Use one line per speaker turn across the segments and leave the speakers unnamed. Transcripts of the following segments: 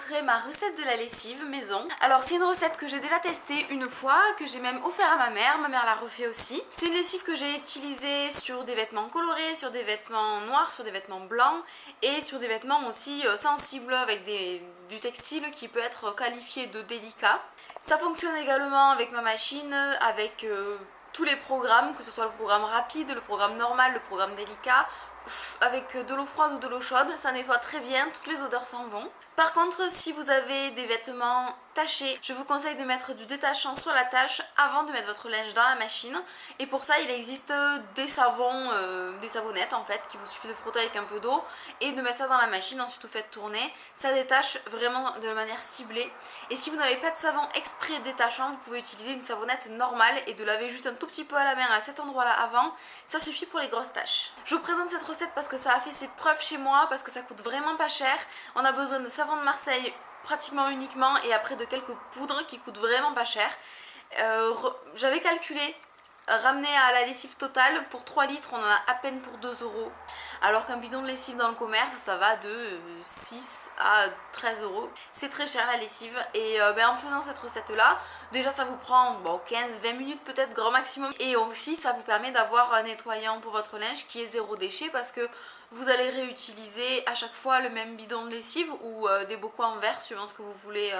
montrer ma recette de la lessive maison. Alors c'est une recette que j'ai déjà testée une fois, que j'ai même offert à ma mère l'a refait aussi. C'est une lessive que j'ai utilisée sur des vêtements colorés, sur des vêtements noirs, sur des vêtements blancs et sur des vêtements aussi sensibles avec du textile qui peut être qualifié de délicat. Ça fonctionne également avec ma machine, avec tous les programmes, que ce soit le programme rapide, le programme normal, le programme délicat. Avec de l'eau froide ou de l'eau chaude, ça nettoie très bien, toutes les odeurs s'en vont. Par contre, si vous avez des vêtements tachés, je vous conseille de mettre du détachant sur la tâche avant de mettre votre linge dans la machine. Et pour ça, il existe des savons, des savonnettes en fait, qu'il vous suffit de frotter avec un peu d'eau et de mettre ça dans la machine. Ensuite, vous faites tourner. Ça détache vraiment de manière ciblée. Et si vous n'avez pas de savon exprès détachant, vous pouvez utiliser une savonnette normale et de laver juste un tout petit peu à la main à cet endroit-là avant. Ça suffit pour les grosses taches. Je vous présente cette recette parce que ça a fait ses preuves chez moi, parce que ça coûte vraiment pas cher. On a besoin de savon de Marseille pratiquement uniquement et après de quelques poudres qui coûtent vraiment pas cher. J'avais calculé, ramené à la lessive totale, pour 3 litres on en a à peine pour 2 €. Alors qu'un bidon de lessive dans le commerce ça va de 6 à 13 €. C'est très cher la lessive et en faisant cette recette là, déjà ça vous prend 15-20 minutes peut-être grand maximum. Et aussi ça vous permet d'avoir un nettoyant pour votre linge qui est zéro déchet parce que vous allez réutiliser à chaque fois le même bidon de lessive ou des bocaux en verre suivant ce que vous voulez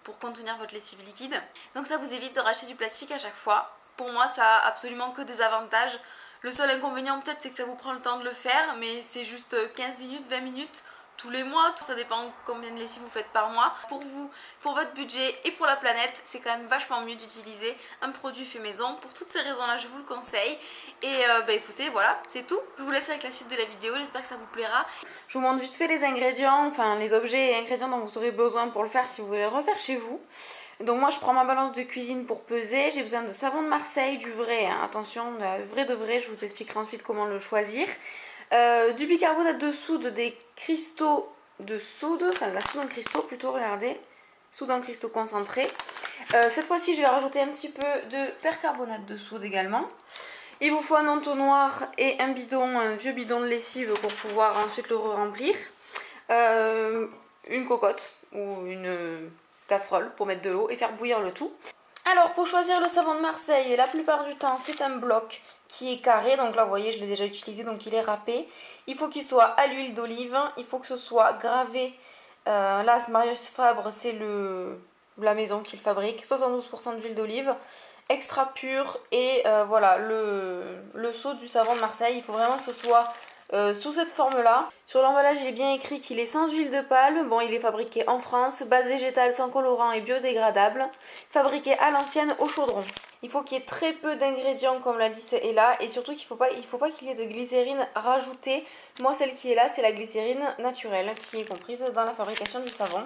pour contenir votre lessive liquide. Donc ça vous évite de racheter du plastique à chaque fois. Pour moi ça a absolument que des avantages. Le seul inconvénient peut-être c'est que ça vous prend le temps de le faire, mais c'est juste 15 minutes, 20 minutes tous les mois, ça dépend combien de lessive vous faites par mois. Pour vous, pour votre budget et pour la planète, c'est quand même vachement mieux d'utiliser un produit fait maison. Pour toutes ces raisons là je vous le conseille. Et écoutez, voilà, c'est tout. Je vous laisse avec la suite de la vidéo, j'espère que ça vous plaira. Je vous montre vite fait les ingrédients, enfin les objets et ingrédients dont vous aurez besoin pour le faire si vous voulez le refaire chez vous. Donc moi je prends ma balance de cuisine pour peser, j'ai besoin de savon de Marseille, du vrai, hein. Attention, vrai de vrai, je vous expliquerai ensuite comment le choisir. Du bicarbonate de soude, des cristaux de soude, enfin de la soude en cristaux plutôt, regardez, soude en cristaux concentré. Cette fois-ci je vais rajouter un petit peu de percarbonate de soude également. Il vous faut un entonnoir et un bidon, un vieux bidon de lessive pour pouvoir ensuite le remplir. Une cocotte ou une casserole pour mettre de l'eau et faire bouillir le tout. Alors pour choisir le savon de Marseille, la plupart du temps c'est un bloc qui est carré, donc là vous voyez je l'ai déjà utilisé donc il est râpé. Il faut qu'il soit à l'huile d'olive, il faut que ce soit gravé, là Marius Fabre c'est la maison qui le fabrique, 72% d'huile d'olive, extra pur et voilà le seau du savon de Marseille, il faut vraiment que ce soit sous cette forme là. Sur l'emballage il est bien écrit qu'il est sans huile de palme, bon il est fabriqué en France, base végétale sans colorant et biodégradable, fabriqué à l'ancienne au chaudron. Il faut qu'il y ait très peu d'ingrédients comme la liste est là et surtout qu'il faut pas qu'il y ait de glycérine rajoutée. Moi celle qui est là c'est la glycérine naturelle qui est comprise dans la fabrication du savon.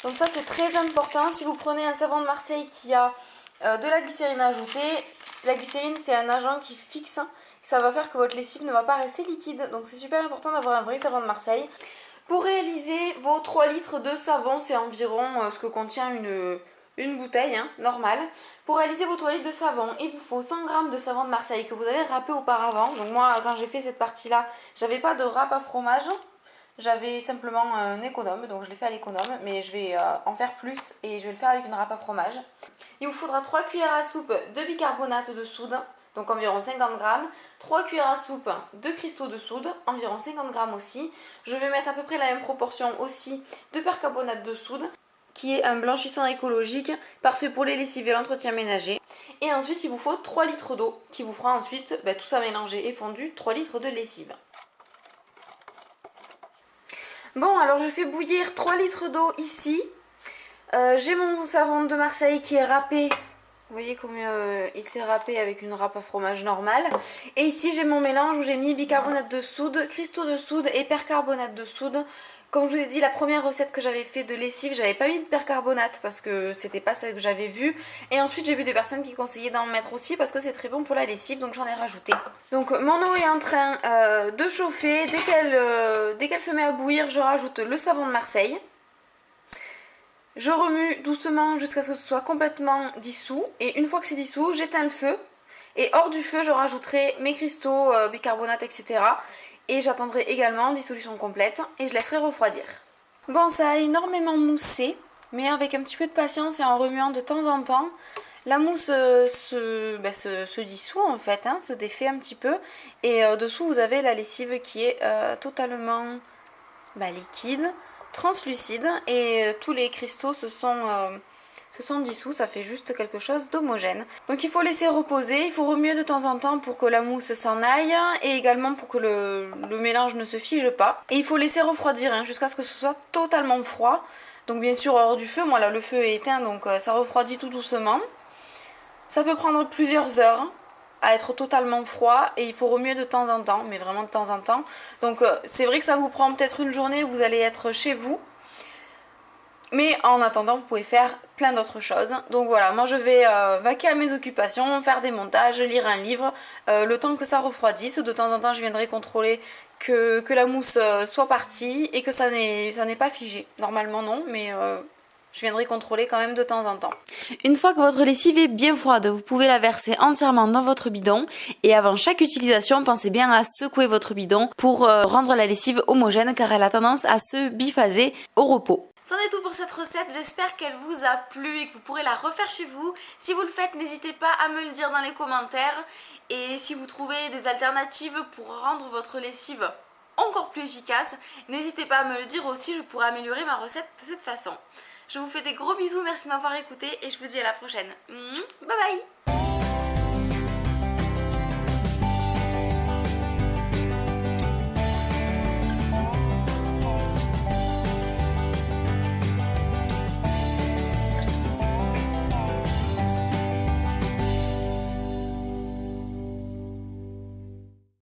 Donc ça c'est très important, si vous prenez un savon de Marseille qui a de la glycérine ajoutée, la glycérine c'est un agent qui fixe. Ça va faire que votre lessive ne va pas rester liquide. Donc c'est super important d'avoir un vrai savon de Marseille. Pour réaliser vos 3 litres de savon, c'est environ ce que contient une bouteille normale. Pour réaliser vos 3 litres de savon, il vous faut 100 g de savon de Marseille que vous avez râpé auparavant. Donc moi quand j'ai fait cette partie là, j'avais pas de râpe à fromage. J'avais simplement un économe, donc je l'ai fait à l'économe, mais je vais en faire plus et je vais le faire avec une râpe à fromage. Il vous faudra 3 cuillères à soupe de bicarbonate de soude, donc environ 50 g, 3 cuillères à soupe de cristaux de soude, environ 50 g aussi. Je vais mettre à peu près la même proportion aussi de percarbonate de soude, qui est un blanchissant écologique, parfait pour les lessives et l'entretien ménager. Et ensuite il vous faut 3 litres d'eau, qui vous fera ensuite, tout ça mélangé et fondu, 3 litres de lessive. Bon alors je fais bouillir 3 litres d'eau ici. J'ai mon savon de Marseille qui est râpé. Vous voyez comme il s'est râpé avec une râpe à fromage normale. Et ici j'ai mon mélange où j'ai mis bicarbonate de soude, cristaux de soude et percarbonate de soude. Comme je vous ai dit, la première recette que j'avais fait de lessive, j'avais pas mis de percarbonate parce que c'était pas celle que j'avais vue. Et ensuite j'ai vu des personnes qui conseillaient d'en mettre aussi parce que c'est très bon pour la lessive, donc j'en ai rajouté. Donc mon eau est en train de chauffer. Dès qu'elle se met à bouillir, je rajoute le savon de Marseille. Je remue doucement jusqu'à ce que ce soit complètement dissous. Et une fois que c'est dissous, j'éteins le feu. Et hors du feu, je rajouterai mes cristaux, bicarbonate, etc. Et j'attendrai également dissolution complète et je laisserai refroidir. Bon, ça a énormément moussé, mais avec un petit peu de patience et en remuant de temps en temps, la mousse se dissout en fait, hein, se défait un petit peu. Et dessous, vous avez la lessive qui est totalement liquide, translucide, et tous les cristaux se sont dissous, ça fait juste quelque chose d'homogène. Donc il faut laisser reposer, il faut remuer de temps en temps pour que la mousse s'en aille et également pour que le mélange ne se fige pas. Et il faut laisser refroidir hein, jusqu'à ce que ce soit totalement froid. Donc bien sûr hors du feu, moi là le feu est éteint donc ça refroidit tout doucement. Ça peut prendre plusieurs heures à être totalement froid et il faut remuer de temps en temps, mais vraiment de temps en temps. Donc c'est vrai que ça vous prend peut-être une journée où vous allez être chez vous. Mais en attendant, vous pouvez faire plein d'autres choses. Donc voilà, moi je vais vaquer à mes occupations, faire des montages, lire un livre, le temps que ça refroidisse. De temps en temps, je viendrai contrôler que la mousse soit partie et que ça n'est pas figé. Normalement non, mais je viendrai contrôler quand même de temps en temps. Une fois que votre lessive est bien froide, vous pouvez la verser entièrement dans votre bidon. Et avant chaque utilisation, pensez bien à secouer votre bidon pour rendre la lessive homogène car elle a tendance à se biphaser au repos. C'en est tout pour cette recette, j'espère qu'elle vous a plu et que vous pourrez la refaire chez vous. Si vous le faites, n'hésitez pas à me le dire dans les commentaires. Et si vous trouvez des alternatives pour rendre votre lessive encore plus efficace, n'hésitez pas à me le dire aussi, je pourrais améliorer ma recette de cette façon. Je vous fais des gros bisous, merci de m'avoir écouté et je vous dis à la prochaine. Bye bye.